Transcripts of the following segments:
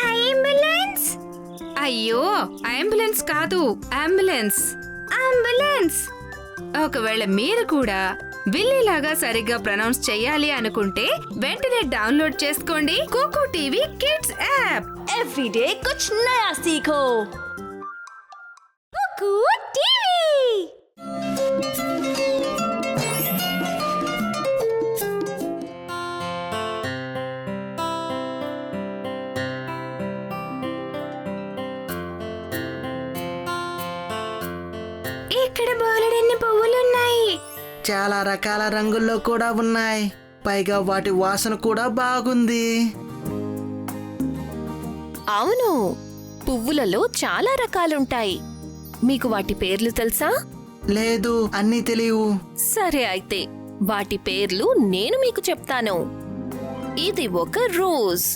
Ambulance! అయ్యో, ambulance కాదు, ambulance. Ambulance! ఒకవేళ మీరు కూడా బిల్లీలాగా సరిగ్గా ప్రొనౌన్స్ చెయ్యాలి అనుకుంటే వెంటనే డౌన్లోడ్ చేసుకోండి Kuku TV kids app. Everyday కుచ్ నయా సీఖో. కుకు టీవీ. ఇక్కడ బోలెడన్ని పువ్వులున్నాయి. చాలా రకాల రంగుల్లో కూడా ఉన్నాయి. పైగా వాటి వాసన కూడా బాగుంది. అవును, పువ్వులలో చాలా రకాలుంటాయి. మీకు వాటి పేర్లు తెలుసా? లేదు, అన్నీ తెలియవు. సరే అయితే వాటి పేర్లు నేను మీకు చెప్తాను. ఇది ఒక రోజ్.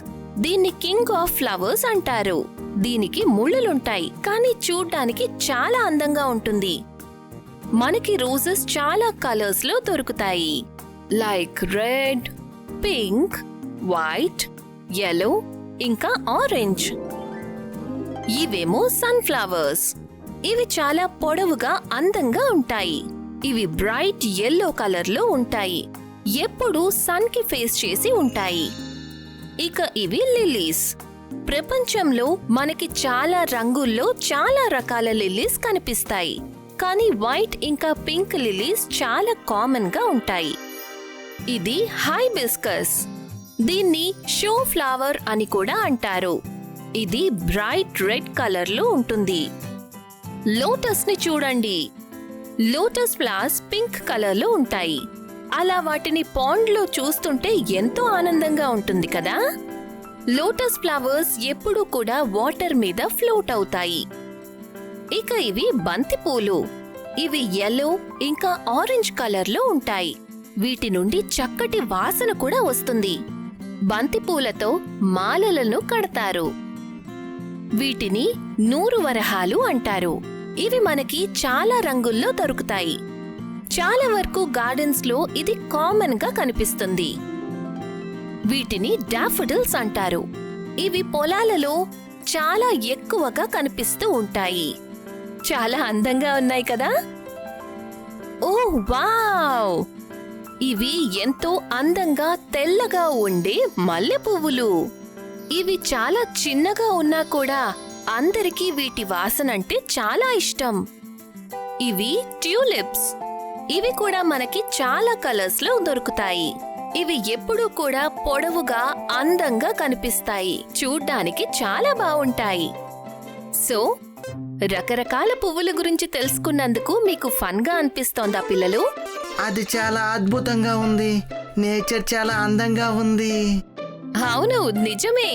దీన్ని కింగ్ ఆఫ్ ఫ్లవర్స్ అంటారు. దీనికి ముళ్ళులుంటాయి, కానీ చూడ్డానికి చాలా అందంగా ఉంటుంది. మనకి రోజెస్ చాలా కలర్స్ లో దొరుకుతాయి, like red, pink, white, yellow ఇంకా ఆరెంజ్. ఇవేమో సన్ఫ్లవర్స్. ఇవి చాలా పొడవుగా అందంగా ఉంటాయి. ఇవి బ్రైట్ యెల్లో కలర్ లో ఉంటాయి, ఎప్పుడూ సన్ కి ఫేస్ చేసి ఉంటాయి. ఇక ఇవి లిల్లీస్. ప్రపంచంలో మనకి చాలా రంగుల్లో చాలా రకాల లిల్లీస్ కనిపిస్తాయి, కానీ వైట్ ఇంకా పింక్ లిల్లీస్ చాలా కామన్ గా ఉంటాయి. ఇది హైబిస్కస్. దీన్ని షో ఫ్లవర్ అని కూడా అంటారు. ఇది బ్రైట్ రెడ్ కలర్ లో ఉంటుంది. లోటస్ ని చూడండి. లోటస్ ఫ్లవర్స్ పింక్ కలర్ లో ఉంటాయి. అలా వాటిని పాండ్ లో చూస్తుంటే ఎంతో ఆనందంగా ఉంటుంది కదా. లోటస్ ఫ్లవర్స్ ఎప్పుడూ కూడా వాటర్ మీద ఫ్లోట్ అవుతాయి. ఇక ఇవి బంతిపూలు. ఇవి యెల్లో ఇంకా ఆరెంజ్ కలర్ లో ఉంటాయి. వీటి నుండి చక్కటి వాసన కూడా వస్తుంది. బంతిపూలతో మాలలను కడతారు. వీటిని నూరువరహాలు అంటారు. ఇవి మనకి చాలా రంగుల్లో దొరుకుతాయి. చాలా వరకు గార్డెన్స్ లో ఇది కామన్ గా కనిపిస్తుంది. వీటిని డాఫోడిల్స్ అంటారు. ఇవి పొలాలలో చాలా ఎక్కువగా కనిపిస్తూ ఉంటాయి. చాలా అందంగా ఉన్నాయి కదా. ఓ వావ్! ఇవి ఎంతో అందంగా తెల్లగా ఉండే మల్లె పువ్వులు. ఇవి చాలా చిన్నగా ఉన్నా కూడా అందరికీ వీటి వాసనంటే చాలా ఇష్టం. ఇవి ట్యూలిప్స్. ఇవి కూడా మనకి చాలా కలర్స్ లో దొరుకుతాయి. ఇవి ఎప్పుడూ కూడా పొడవుగా అందంగా కనిపిస్తాయి. చూడ్డానికి చాలా బావుంటాయి. సో రకరకాల పువ్వుల గురించి తెలుసుకున్నందుకు మీకు ఫన్ గా అనిపిస్తోందా పిల్లలు? అది చాలా అద్భుతంగా ఉంది. నేచర్ చాలా అందంగా ఉంది. అవును, నిజమే.